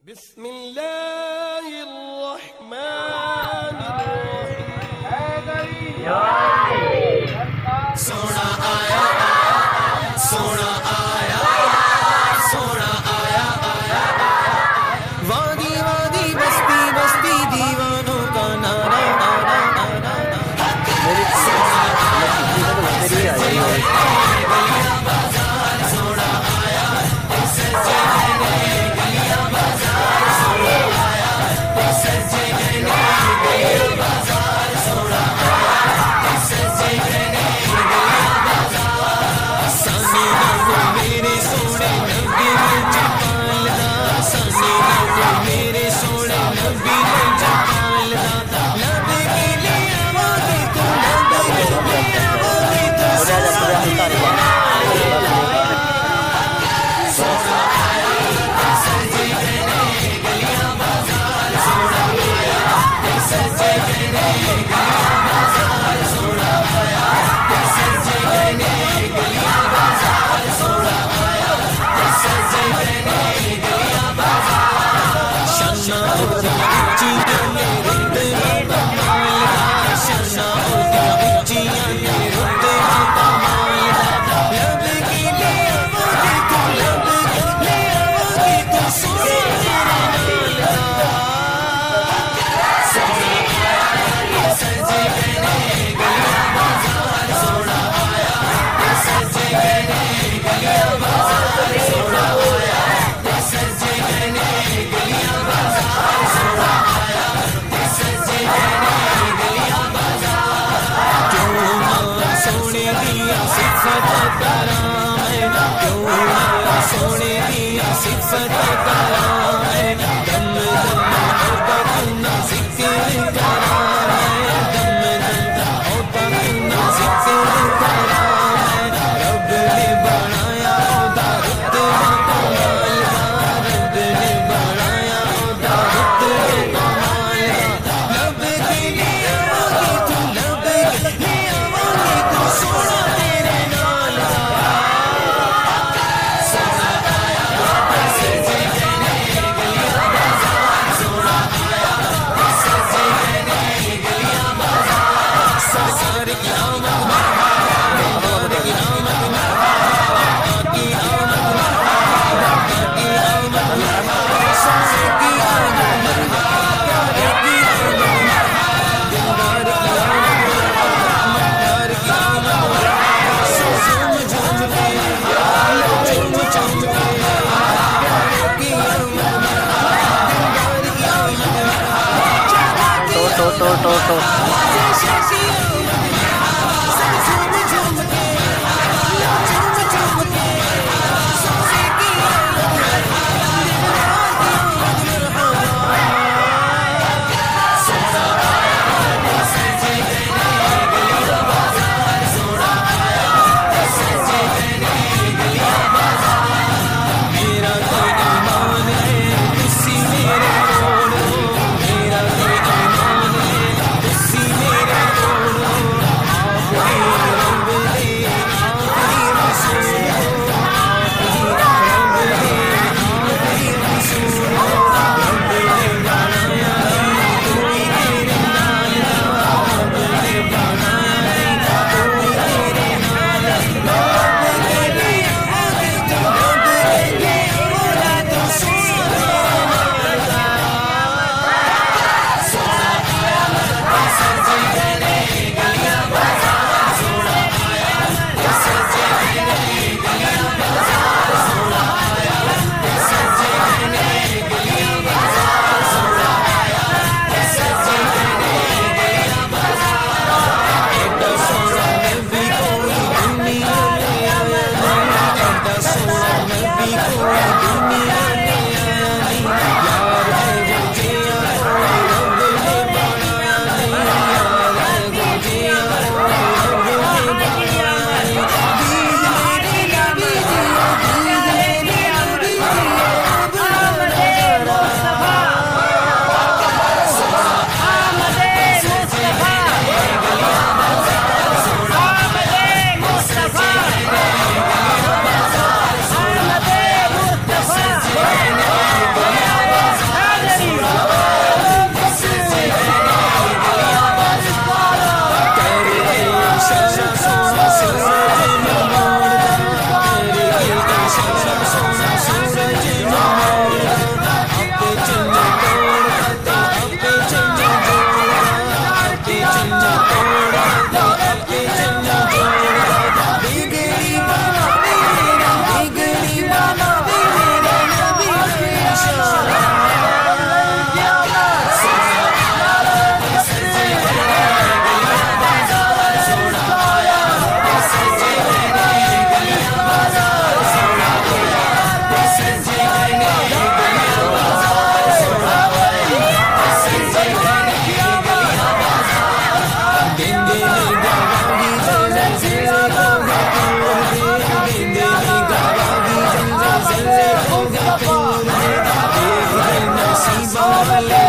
बिस्मिल्लाहिर्रहमानिर्रहीम। सोना आया सोना आया सोना आया आया वादी वादी बस्ती बस्ती दीवानों का नारा नारा नारा सोना आया सजे गलियां बाजार सोना आया सजे गलियां बाजार सोना आया सजे गलियां बाजार सानी नगो मेरे सोने नबी ने जपालदा सानी नगो मेरे सोने नबी ने जपालदा लब के लिए आवाज़ तू लब के लिए आवाज़ तू सोना आया सजे गलियां बाजार सोना आया सजे गलियां बाजार सोना आया सजे गलियां बाजार सोना आया सजे गलियां बाजार शन्ना ऊंची ने रुते कमाल शन्ना ऊंची ने रुते कमाल लब की ले आवाज़ तू लब ले आवाज़ तू सोना सोना आया सजे गलियां बाजार सोना आया सजे गलियां बाजार सोना आया सजे गलियां बाजार सोना आया सजे गलियां बाजार क्यों ना सोने दिया सिफत कराम है क्यों ना सोने दिया सिफत कराम है दम दम होता तू ना जिक्र कराम है दम दम होता तू ना जिक्र कराम है रब ने बनाया ओदा रुतबा कमाल दा रब ने बनाया ओदा रुतबा कमाल दा लब के लिए आवाज़ तू लब के लिए आवाज़ तू सोना तेरे नाल दा सोना आया सजे गलियां बाजार सोना आया सजे गलियां बाजार सरकार की आमद सरकार की आमद की आमद की आमद सोने की आमद की आमद दिलदार की आमद मक्कार की आमद झूम झूम के झूम झूम के प्यार की आमद दिलदार की आमद मेरा तो ईमान है तुसी मेरे कोल हो मेरा तो ईमान है तुसी कौन